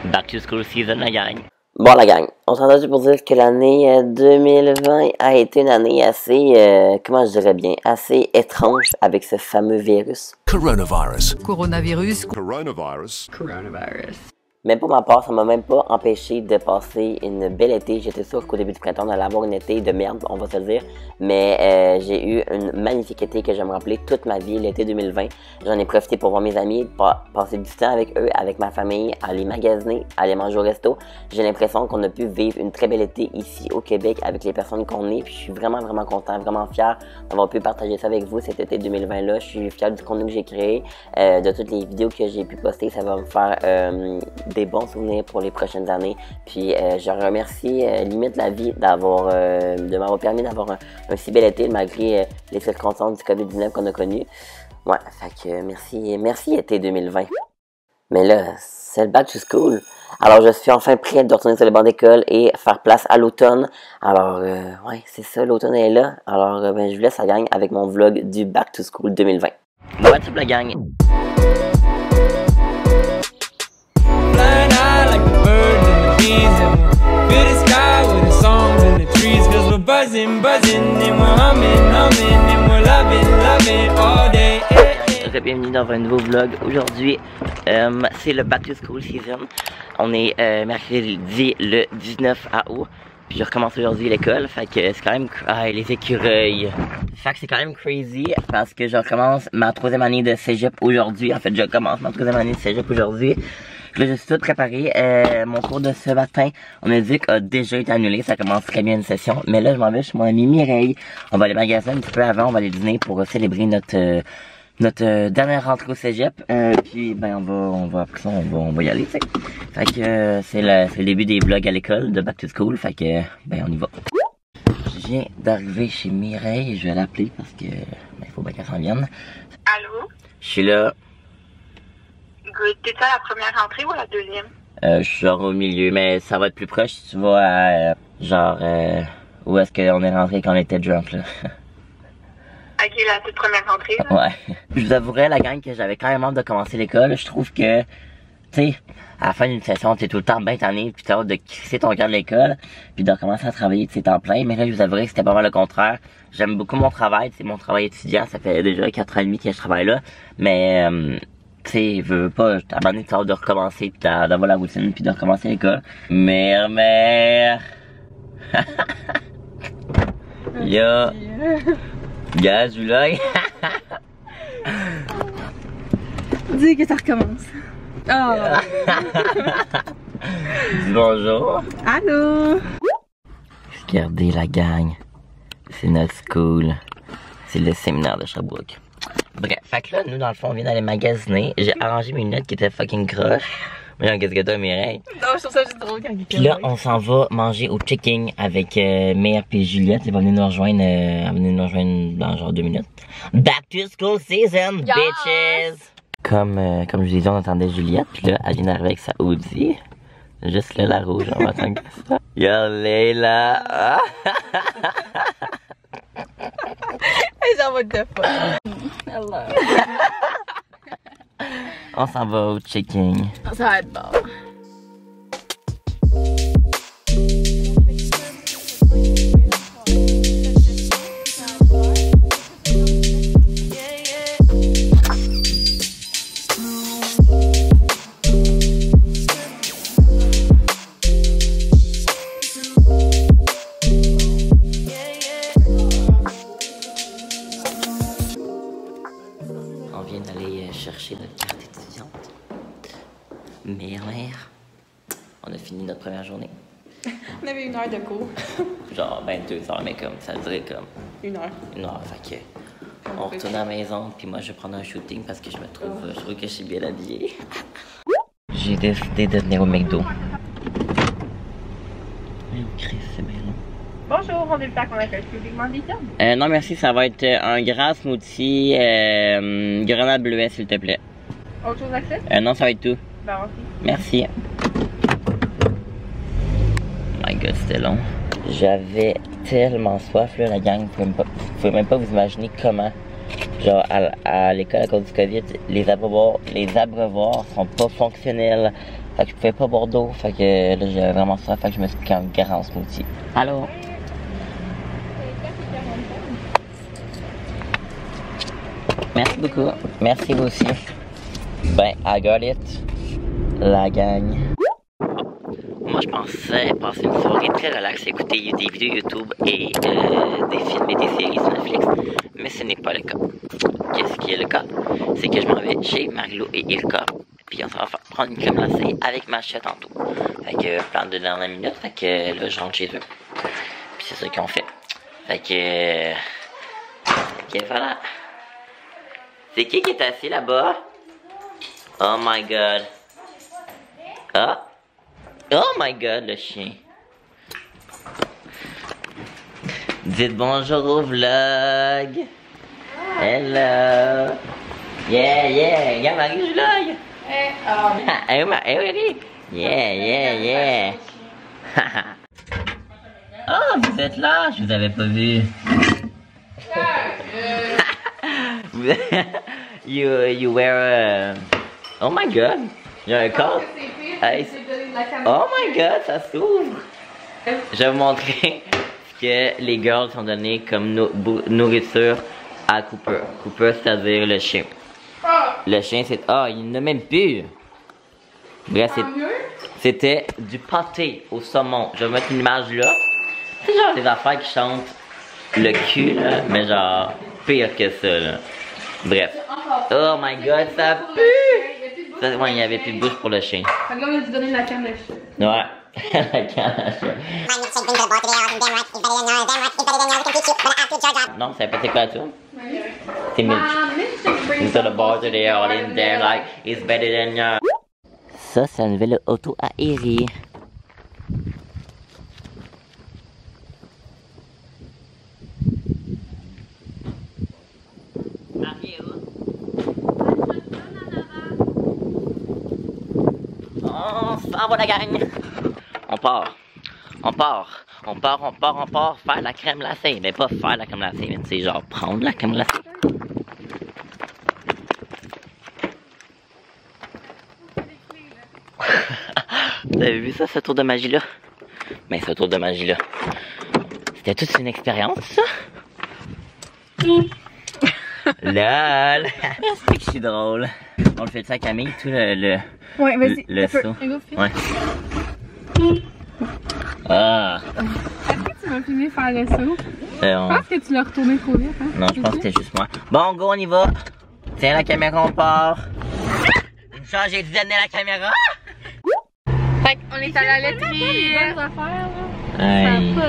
Back to school season, la gang. Bon, la gang, on s'est entendu pour dire que l'année 2020 a été une année assez, comment je dirais bien, assez étrange avec ce fameux virus. Coronavirus. Coronavirus. Coronavirus. Coronavirus. Mais pour ma part, ça m'a même pas empêché de passer une belle été. J'étais sûr qu'au début du printemps, on allait avoir une été de merde, on va se le dire. Mais j'ai eu une magnifique été que je vais me rappeler toute ma vie, l'été 2020. J'en ai profité pour voir mes amis, passer du temps avec eux, avec ma famille, aller magasiner, aller manger au resto. J'ai l'impression qu'on a pu vivre une très belle été ici au Québec avec les personnes qu'on est. Puis je suis vraiment, vraiment content, vraiment fier d'avoir pu partager ça avec vous cet été 2020-là. Je suis fier du contenu que j'ai créé, de toutes les vidéos que j'ai pu poster. Ça va me faire des bons souvenirs pour les prochaines années. Puis je remercie limite la vie de m'avoir permis d'avoir un si bel été malgré les circonstances du COVID-19 qu'on a connues. Ouais, fait que merci été 2020. Mais là, c'est le back to school. Alors je suis enfin prêt de retourner sur les bancs d'école et faire place à l'automne. Alors ouais, c'est ça, l'automne est là. Alors ben, je vous laisse la gang avec mon vlog du back to school 2020. What's up, la gang? Bienvenue dans un nouveau vlog. Aujourd'hui, c'est le back to school season. On est mercredi le 19 août. Puis je recommence aujourd'hui l'école. Fait que c'est quand même... Ah, les écureuils. Fait que c'est quand même crazy parce que je recommence ma troisième année de cégep aujourd'hui. En fait, je commence ma troisième année de cégep aujourd'hui. Là, je suis tout préparé. Mon cours de ce matin, on a dit qu'il a déjà été annulé. Ça commence très bien une session. Mais là, je m'en vais chez mon amie Mireille. On va aller magasiner un petit peu avant. On va aller dîner pour célébrer notre dernière rentrée au cégep. Puis, ben, on va après ça, on va y aller, tu sais. Fait que c'est le début des vlogs à l'école de Back to School. Fait que, ben, on y va. Je viens d'arriver chez Mireille. Je vais l'appeler parce que, ben, il faut bien qu'elle s'en vienne. Allô? Je suis là. Good. T'es-tu à la première rentrée ou à la deuxième? Je suis genre au milieu, mais ça va être plus proche si tu vas à, où est-ce qu'on est rentré quand on était drunk, là. Ok, la toute première rentrée, là? Ouais. Je vous avouerais, la gang, que j'avais quand même hâte de commencer l'école. Je trouve que, tu sais, à la fin d'une session, t'es tout le temps bien tanné, puis t'as hâte de crisser ton cœur de l'école, puis de recommencer à travailler, tu sais, temps plein. Mais là, je vous avouerais que c'était pas mal le contraire. J'aime beaucoup mon travail, tu sais, mon travail étudiant, ça fait déjà 4 ans et demi que je travaille là. Mais, tu sais, je veux pas, à un moment donné, t'as hâte de recommencer, d'avoir la routine, puis de recommencer l'école. Mère. Yo. Gaz, du l'œil. Dis que ça recommence. Oh. Dis bonjour. Allô. Regardez la gang. C'est notre school. C'est le séminaire de Sherbrooke. Bref, fait que là, nous, dans le fond, on vient d'aller magasiner. J'ai arrangé mes lunettes qui étaient fucking croches. Mais qu'est-ce que t'as, Mireille? Non, je trouve ça juste drôle quand Puis là, on s'en va manger au Chicken avec Mère et Juliette. Elle va venir nous rejoindre, dans genre 2 minutes. Back to school season, yes! Bitches! Comme je vous disais, on attendait Juliette. Puis là, elle vient d'arriver avec sa Audi. Juste là, la rouge, on va attendre que ça. Yo, Leila! Hey, j'en what the fuck? Hello. On s'en va au Chicken. Ça va être bon. On vient d'aller chercher notre carte étudiante. Mère, on a fini notre première journée. On avait 1 heure de cours. Genre 22 heures, mais comme ça durait comme 1 heure. 1 heure. Fait que on retourne à la maison, puis moi je vais prendre un shooting parce que je trouve que je suis bien habillée. J'ai décidé de venir au McDo. Chris, c'est bien long. Bonjour, on est le temps qu'on appelle publiquement des termes. Non merci, ça va être un grand smoothie, grenade bleuet s'il te plaît. Autre chose à Non, ça va être tout. Ben, ok. Merci. Oh my god, c'était long. J'avais tellement soif là, la gang. Vous pouvez même pas vous imaginer comment Genre à l'école à cause du COVID, les abreuvoirs sont pas fonctionnels. Fait que je pouvais pas boire d'eau. Fait que là j'ai vraiment ça. Fait que je me suis pris un grand smoothie. Allô? Merci beaucoup. Merci vous aussi. Ben, I got it. La gang. Moi, je pensais passer une soirée très relaxe, écouter des vidéos YouTube et des films et des séries sur Netflix, mais ce n'est pas le cas. Qu'est-ce qui est le cas? C'est que je m'en vais chez Marie-Lou et Ilka, puis on s'en va prendre une crème glacée avec ma chute tantôt. Fait que plan de dernière minute, fait que là, je rentre chez eux. Puis c'est ça qu'on fait. Fait que voilà. C'est qui est assis là-bas? Oh my god. Ah! Oh my god, le chien. Dites bonjour au vlog. Hello. Yeah, yeah. Regarde Marie, je vlog. Eh, Marie. Yeah, yeah, yeah. Oh, vous êtes là? Je vous avais pas vu. you wear oh my god. Il y a un corps. Hey. Oh my god, ça s'ouvre! Je vais vous montrer ce que les girls ont donné comme nourriture à Cooper. Cooper, c'est-à-dire le chien. Le chien, c'est... Ah, il n'a même plus! Bref, c'était du pâté au saumon. Je vais vous mettre une image là. C'est genre des affaires qui chantent le cul, là, mais genre pire que ça, là. Bref. Oh my god, ça pue! Ouais, il n'y avait plus de bouche pour le chien. Fait que là, on a dû donner la canne à chat. Ouais, la canne à chat. Non, c'est pas c'est quoi, toi? C'est Milch. Into the border they are all in there like it's better than your... Ça, c'est une nouvelle auto à Erie. On va la gang. On part faire la crème glacée. Mais pas faire la crème glacée, mais tu sais, genre prendre la crème glacée. Vous avez vu ça, ce tour de magie là? Mais ce tour de magie là, c'était toute une expérience, ça? Lol. C'est que je suis drôle. On le fait ça à Camille, tout le ouais, vas-y. Le saut. Ouais. Ah. Est-ce que tu m'as filmé faire le saut? Je pense que tu l'as retourné trop vite, hein? Non, je pense que c'était juste moi. Bon, go, on y va. Tiens la caméra, on part. Une chance, j'ai dû donner la caméra. Fait qu'on est à la laiterie. Ça a pas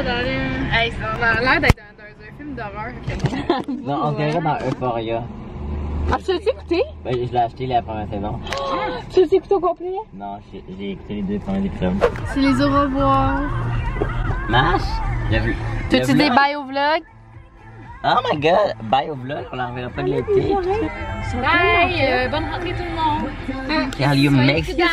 d'allure. Hey, ça a l'air d'être dans un film d'horreur. Non, on dirait dans Euphoria. Ah, tu l'as écouté? Ben, je l'ai acheté la première saison. Tu l'as écouté au complet? Non, j'ai écouté les 2 premiers épisodes. Tu les au revoir. Mash? J'ai vu. T'as-tu des bails au vlog? Oh my god, bye au vlog, on l'enverra pas de l'été. Bye, bonne rentrée tout le monde. Can you make this?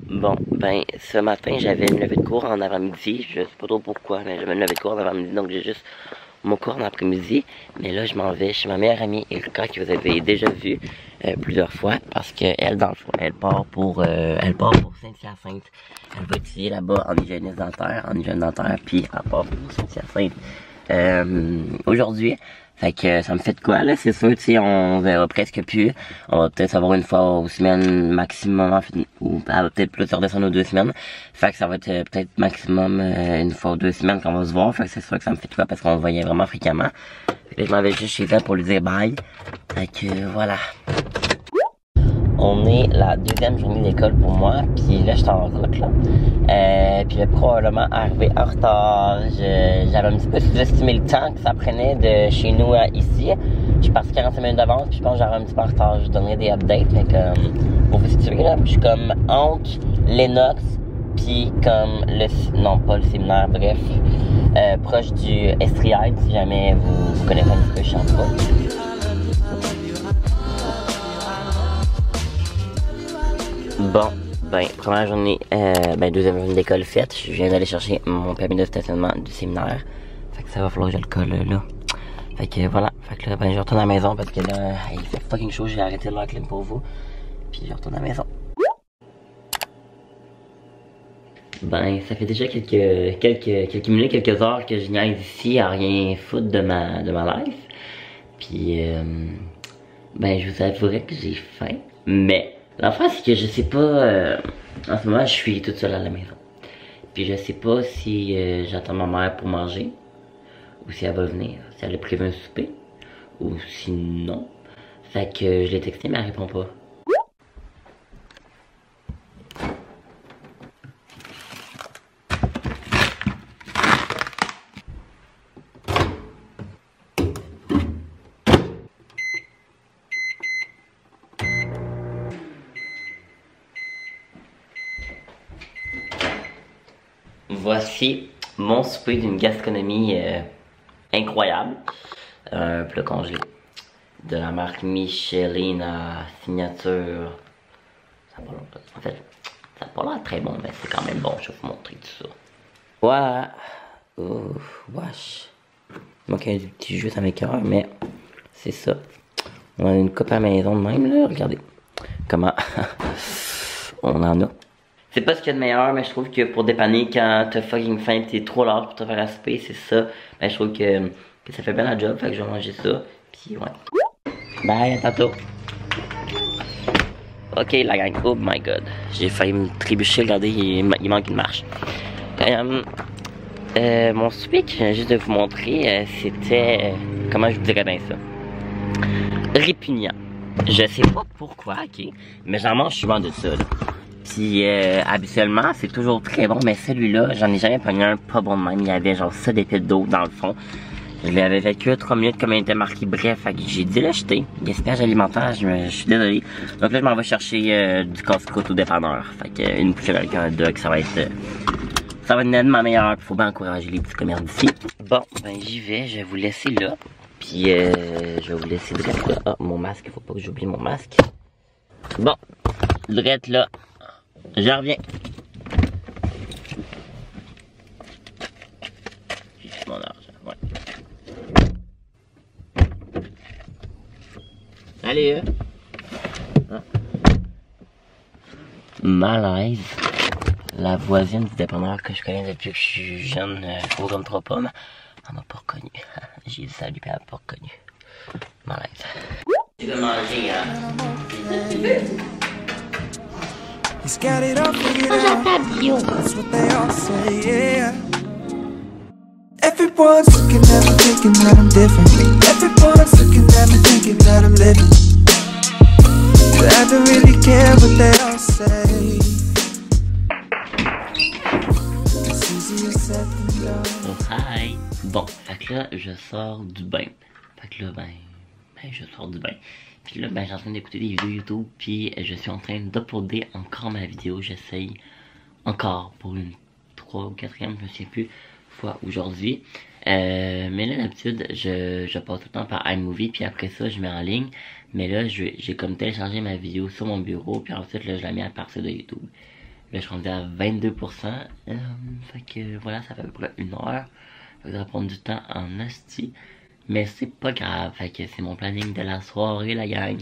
Bon, ben, ce matin, j'avais une levée de cours en avant-midi. Je sais pas trop pourquoi, mais j'avais une levée de cours en avant-midi, donc j'ai juste mon cours en après-midi. Mais là, je m'en vais chez ma meilleure amie, Ilka, que vous avez déjà vu plusieurs fois, parce qu'elle, dans le fond, elle part pour Saint-Hyacinthe. Elle va étudier là-bas en hygiène dentaire, puis elle part pour Saint-Hyacinthe aujourd'hui. Fait que ça me fait de quoi, là, c'est sûr, tu sais, on verra presque plus. On va peut-être savoir une fois aux semaines maximum, ou peut-être plus redescendre aux 2 semaines. Fait que ça va être peut-être maximum une fois aux 2 semaines qu'on va se voir. Fait que c'est sûr que ça me fait de quoi parce qu'on le voyait vraiment fréquemment. Fait que je m'en vais juste chez elle pour lui dire bye. Fait que voilà. On est la 2e journée d'école pour moi, puis là, je suis en route, là. Puis je vais probablement arriver en retard. J'avais un petit peu sous-estimé le temps que ça prenait de chez nous à ici. Je suis parti 45 minutes d'avance, puis je pense que j'aurai un petit peu en retard. Je donnerai des updates, mais comme, pour vous situer, là, je suis comme entre Lennox, puis comme le... Non, pas le séminaire, bref. Proche du Estriade, si jamais vous connaissez un petit peu, je chante pas. Bon, ben, première journée, deuxième journée d'école faite. Je viens d'aller chercher mon permis de stationnement du séminaire. Fait que ça va falloir que je le colle là. Fait que voilà, fait que là, ben je retourne à la maison parce que là, il fait fucking chaud, j'ai arrêté l'air clim pour vous. Puis je retourne à la maison. Ben, ça fait déjà quelques minutes, quelques heures que je niaise ici à rien foutre de ma life. Puis, ben, je vous avouerai que j'ai faim. Mais, l'affaire, c'est que je sais pas, en ce moment, je suis toute seule à la maison. Puis, je sais pas si j'attends ma mère pour manger, ou si elle va venir, si elle a prévu un souper, ou si non. Fait que je l'ai texté, mais elle répond pas. Voici mon souper d'une gastronomie incroyable. Un plat congelé de la marque Michelin à signature. Ça a pas l'air, en fait, ça a pas l'air très bon, mais c'est quand même bon. Je vais vous montrer tout ça. Voilà. Oh, wesh. Il manque un petit jus à mes cœurs, mais c'est ça. On a une coupe à la maison de même, là. Regardez comment on en a. C'est pas ce qu'il y a de meilleur, mais je trouve que pour dépanner quand t'as fucking faim, t'es trop large pour te faire à souper, c'est ça. Ben, je trouve que ça fait bien la job, fait que je vais manger ça. Puis ouais. Bye, à tantôt. Ok, la gang. Oh my god. J'ai failli me trébucher, regardez, il manque une marche. Mon souper que je viens juste de vous montrer, c'était. Comment je vous dirais bien ça? Répugnant. Je sais pas pourquoi, ok, mais j'en mange souvent de ça, là. Puis habituellement, c'est toujours très bon, mais celui-là, j'en ai jamais pogné un pas bon de même. Il y avait genre ça des piles d'eau dans le fond. Je l'avais vécu 3 minutes comme il était marqué bref, j'ai dû l'acheter. Gaspillage alimentaire, je suis désolé. Donc là, je m'en vais chercher du casse-croûte au dépanneur. Fait que une poulet avec un dog, ça va être nettement meilleur. Faut bien encourager les petits commerces d'ici. Bon, ben j'y vais, je vais vous laisser là. Puis je vais vous laisser direct là. Ah, mon masque, faut pas que j'oublie mon masque. Bon, direct là. Je reviens. Juste mon argent, ouais. Allez, Malaise. La voisine du dépanneur que je connais depuis que je suis jeune, gros comme 3 pommes, elle m'a pas reconnu. J'ai dit salut, puis elle m'a pas reconnu. Malaise. Tu veux manger, hein? He's got it all figured out. That's what they all say, yeah. Everyone's looking at me thinking that I'm different. Everyone's looking at me thinking that I'm living. But I don't really care what they all say. It's easier said than done. Oh hi. Bon, fait que là, je sors du bain. Fait que là, ben je sors du bain. Puis là, ben, je suis en train d'écouter des vidéos YouTube, puis je suis en train d'uploader encore ma vidéo. J'essaye encore pour une 3 ou 4e, je ne sais plus, fois aujourd'hui. Mais là, d'habitude, je passe tout le temps par iMovie, puis après ça, je mets en ligne. Mais là, j'ai comme téléchargé ma vidéo sur mon bureau, puis ensuite, là, je la mets à partir de YouTube. Là, je suis rendu à 22%. Fait que voilà, ça fait à peu près 1 heure. Ça va prendre du temps en asti. Mais c'est pas grave, fait que c'est mon planning de la soirée, la gang.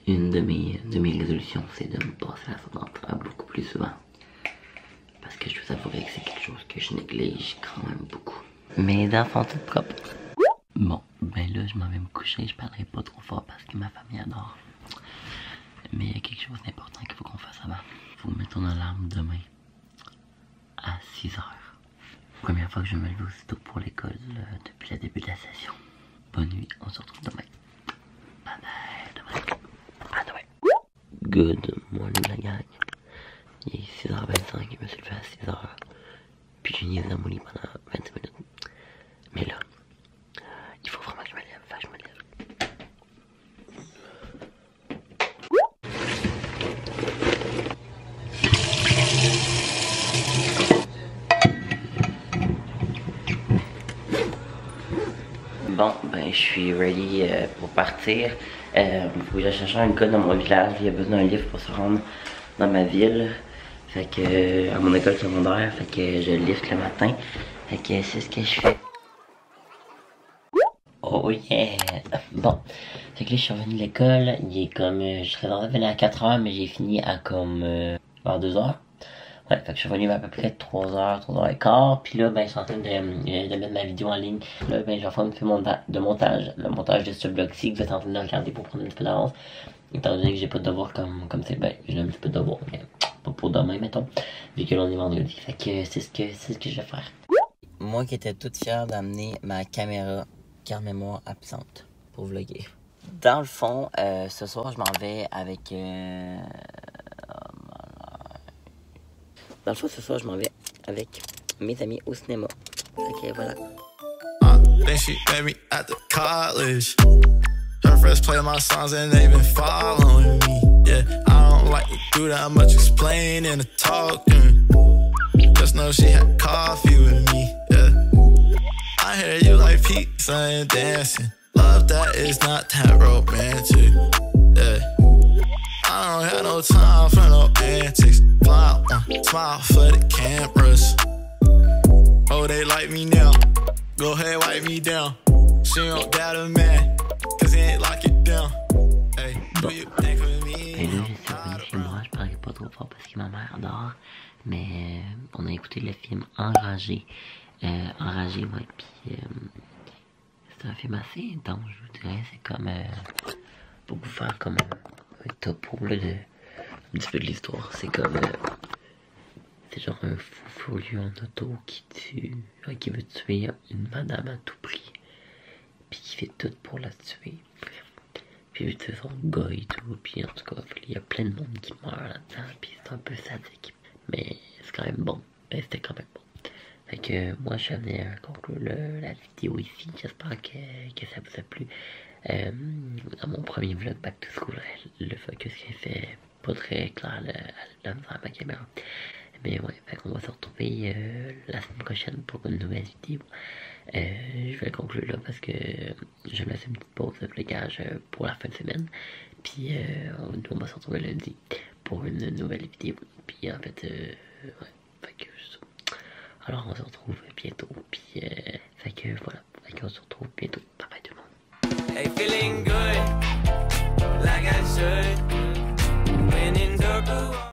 Une de mes résolutions, c'est de me passer à la salle d'entrée beaucoup plus souvent. Parce que je vous avouerai que c'est quelque chose que je néglige quand même beaucoup. Mes dents sont toutes propres. Bon, ben là, je m'en vais me coucher, je parlerai pas trop fort parce que ma famille adore. Mais il y a quelque chose d'important qu'il faut qu'on fasse avant. Faut mettre une alarme demain. À 6 h. Première fois que je me lève aussitôt pour l'école depuis le début de la session. Bonne nuit, on se retrouve demain. Bye bye, demain. À demain. Good morning la gang. Il est 6h25, je me suis levé à 6h. Puis j'ai niaisé dans mon lit pendant 20 minutes. Mais là, il faut vraiment que je me lève, fait que je me lève. Bon, ben je suis ready pour partir. Faut que j'aille chercher un gars dans mon village. Il a besoin d'un livre pour se rendre dans ma ville. Fait que à mon école secondaire, fait que je lift le matin. Fait que c'est ce que je fais. Oh yeah! Bon, fait que là je suis revenu de l'école, il est comme, je serais censé venir à 4h, mais j'ai fini à comme vers 2h. Ouais, fait que je suis revenu à peu près 3h, 3h15, puis là ben je suis en train de mettre ma vidéo en ligne. Là ben je vais faire un petit peu de montage, le montage de ce vlog-ci que vous êtes en train de regarder pour prendre un petit peu d'avance. Étant donné que j'ai pas de devoir comme c'est, ben j'ai un petit peu de devoir, mais pas pour demain mettons, vu que l'on est vendredi. Fait que c'est ce que je vais faire. Moi qui étais toute fière d'amener ma caméra carte mémoire absente pour vlogger. Dans le fond, ce soir, je m'en vais avec... Dans le fond, ce soir, je m'en vais avec mes amis au cinéma. Ok, voilà. Then she met me at the college. Her friends play my songs and they've been following me. Yeah, I don't like to do that much explaining or talking. Just know she had coffee with me. Yeah. I hear you like pizza and dancing. Love that is not that romantic. Yeah. I don't have no time for no antics. Smile for the cameras. Oh, they like me now. Go ahead, wipe me down. She don't got a man, cause he ain't lock it down. Hey, do you think of me? Et là, je suis revenu chez moi, je parlais pas trop fort parce que ma mère dort. Mais on a écouté le film Enragé. Enragé, ouais, puis c'est un film assez intense, je vous dirais. C'est comme, pour vous faire comme un topo là, un petit peu de l'histoire. C'est comme, c'est genre un fou furieux en auto qui veut tuer une madame à tout prix. Puis qui fait tout pour la tuer. Puis il veut tuer son gars et tout. Puis en tout cas, il y a plein de monde qui meurt là-dedans. Puis c'est un peu sadique. Mais c'est quand même bon. C'était quand même bon. Fait que moi je venais conclure la vidéo ici. J'espère que ça vous a plu. Dans mon premier vlog Back to School, le focus que j'ai fait pas très clair la ma caméra. Mais ouais, fait qu'on va se retrouver la semaine prochaine pour une nouvelle vidéo. Je vais conclure là parce que je me laisse une petite pause de vlogage pour la fin de semaine. Puis on va se retrouver lundi pour une nouvelle vidéo. Puis en fait, ouais, fait que ça. Alors on se retrouve bientôt. Puis fait que voilà, fait qu'on se retrouve bientôt. Bye bye tout le monde. Hey, feeling good.